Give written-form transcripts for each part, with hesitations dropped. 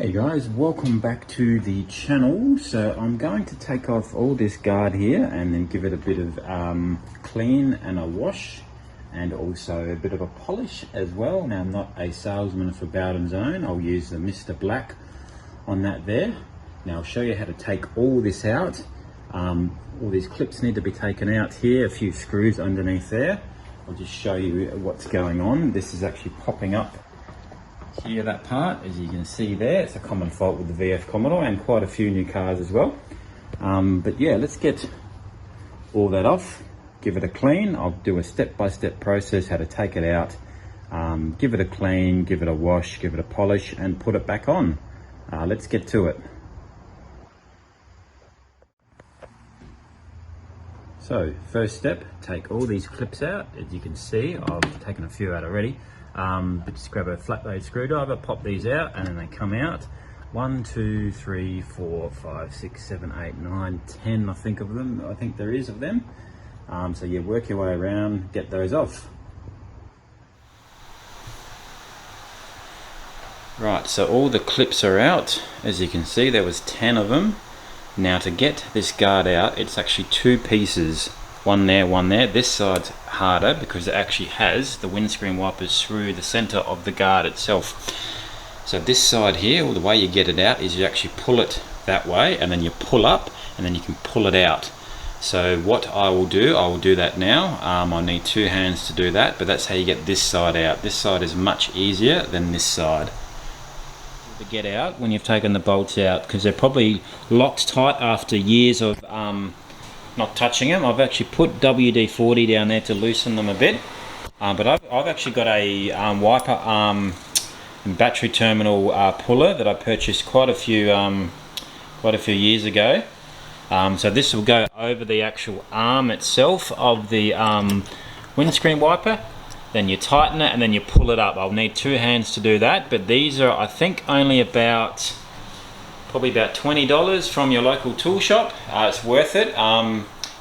Hey guys, welcome back to the channel. So I'm going to take off all this guard here and then give it a bit of clean and a wash and also a bit of a polish as well. Now I'm not a salesman for Bowden Zone. I'll use the Mr. Black on that there. Now I'll show you how to take all this out. All these clips need to be taken out here, a few screws underneath there. I'll just show you what's going on. This is actually popping up here, that part, as you can see there. It's a common fault with the VF Commodore and quite a few new cars as well. But yeah, let's get all that off, give it a clean. I'll do a step-by-step process how to take it out, give it a clean, give it a wash, give it a polish and put it back on. Let's get to it. So first step, take all these clips out. As you can see, I've taken a few out already. But just grab a flat blade screwdriver, pop these out, and then they come out. 1, 2, 3, 4, 5, 6, 7, 8, 9, 10, I think of them. I think there is of them. So yeah, work your way around, get those off. Right, so all the clips are out. As you can see, there was 10 of them. Now to get this guard out, it's actually two pieces. One there, one there. This side's harder because it actually has the windscreen wipers through the center of the guard itself. So this side here, well, the way you get it out is you actually pull it that way and then you pull up and then you can pull it out. So what I will do that now. I'll need two hands to do that, but that's how you get this side out. This side is much easier than this side to get out when you've taken the bolts out, because they're probably locked tight after years of not touching them. I've actually put WD-40 down there to loosen them a bit, but I've actually got a wiper arm and battery terminal puller that I purchased quite a few years ago. So this will go over the actual arm itself of the windscreen wiper. Then you tighten it and then you pull it up. I'll need two hands to do that, but these are, I think, only probably about $20 from your local tool shop. It's worth it.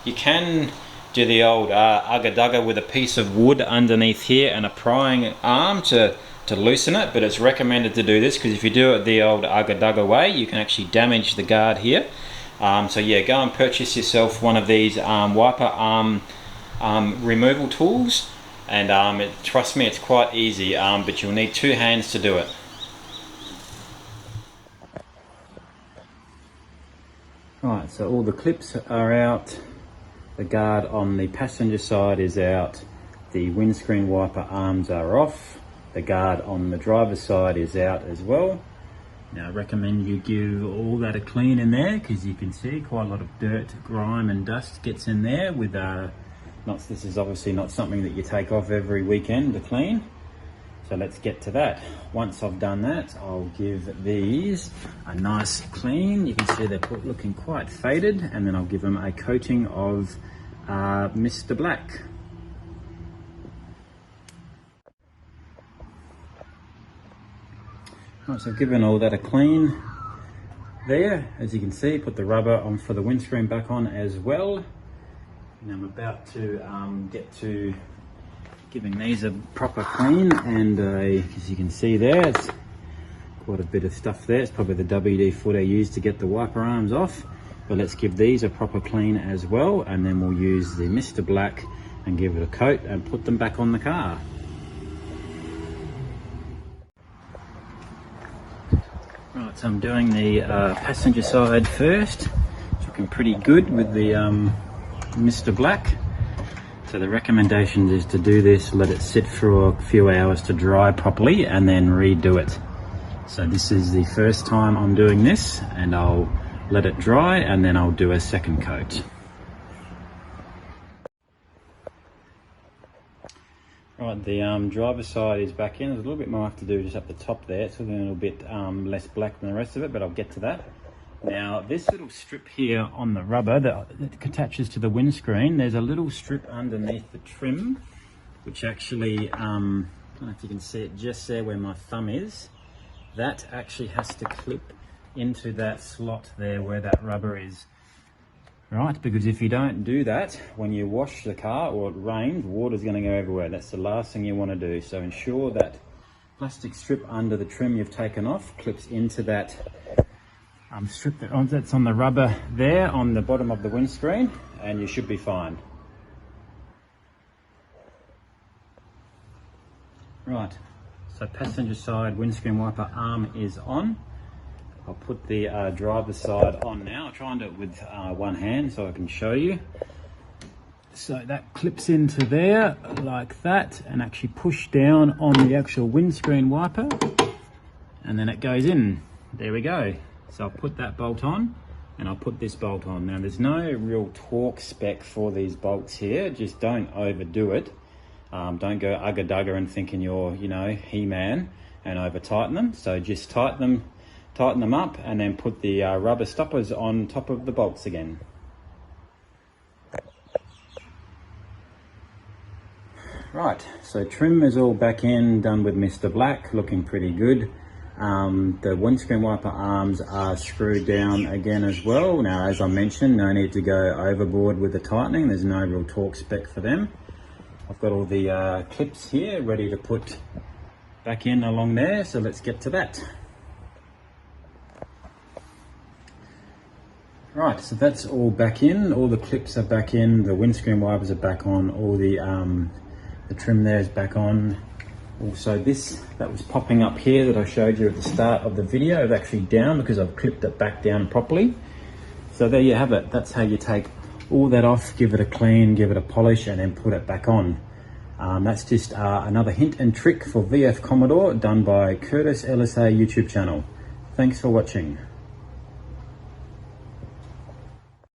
You can do the old ugga-dugga with a piece of wood underneath here and a prying arm to loosen it, but it's recommended to do this because if you do it the old ugga-dugga way, you can actually damage the guard here. So yeah, go and purchase yourself one of these wiper arm removal tools, and trust me, it's quite easy, but you'll need two hands to do it. Right, so all the clips are out, the guard on the passenger side is out, the windscreen wiper arms are off, the guard on the driver's side is out as well. Now I recommend you give all that a clean in there, because you can see quite a lot of dirt, grime and dust gets in there with this is obviously not something that you take off every weekend to clean. So let's get to that. Once I've done that, I'll give these a nice clean. You can see they're looking quite faded, and then I'll give them a coating of Mr. Black. Right, so I've given all that a clean there. As you can see, put the rubber on for the windscreen back on as well. And I'm about to get to giving these a proper clean, and as you can see there, it's quite a bit of stuff there. It's probably the WD-40 I used to get the wiper arms off, but let's give these a proper clean as well, and then we'll use the Mr. Black and give it a coat and put them back on the car. Right, so I'm doing the passenger side first. It's looking pretty good with the Mr. Black. So the recommendation is to do this, let it sit for a few hours to dry properly, and then redo it. So this is the first time I'm doing this, and I'll let it dry and then I'll do a second coat. Right, the driver's side is back in. There's a little bit more I have to do just up the top there. It's looking a little bit less black than the rest of it, but I'll get to that. Now this little strip here on the rubber that attaches to the windscreen, there's a little strip underneath the trim, which actually, I don't know if you can see it just there where my thumb is, that actually has to clip into that slot there where that rubber is. Right, because if you don't do that, when you wash the car or it rains, water's going to go everywhere. That's the last thing you want to do. So ensure that plastic strip under the trim you've taken off clips into that strip that's on the rubber there on the bottom of the windscreen, and you should be fine. Right, so passenger side windscreen wiper arm is on. I'll put the driver's side on now. I'll try and do it with one hand so I can show you. So that clips into there like that and actually push down on the actual windscreen wiper, and then it goes in. There we go. So I'll put that bolt on and I'll put this bolt on. Now there's no real torque spec for these bolts here, just don't overdo it. Don't go ugga-dugga and thinking you're, you know, He-Man and over tighten them. So just tighten them up and then put the rubber stoppers on top of the bolts again. Right, so trim is all back in, done with Mr. Black, looking pretty good. The windscreen wiper arms are screwed down again as well. Now, as I mentioned, no need to go overboard with the tightening. There's no real torque spec for them. I've got all the clips here ready to put back in along there, so let's get to that. Right, so that's all back in. All the clips are back in. The windscreen wipers are back on. All the trim there is back on. Also this that was popping up here that I showed you at the start of the video is actually down because I've clipped it back down properly. So there you have it. That's how you take all that off, give it a clean, give it a polish, and then put it back on. That's just another hint and trick for VF Commodore done by Curtis LSA YouTube channel. Thanks for watching.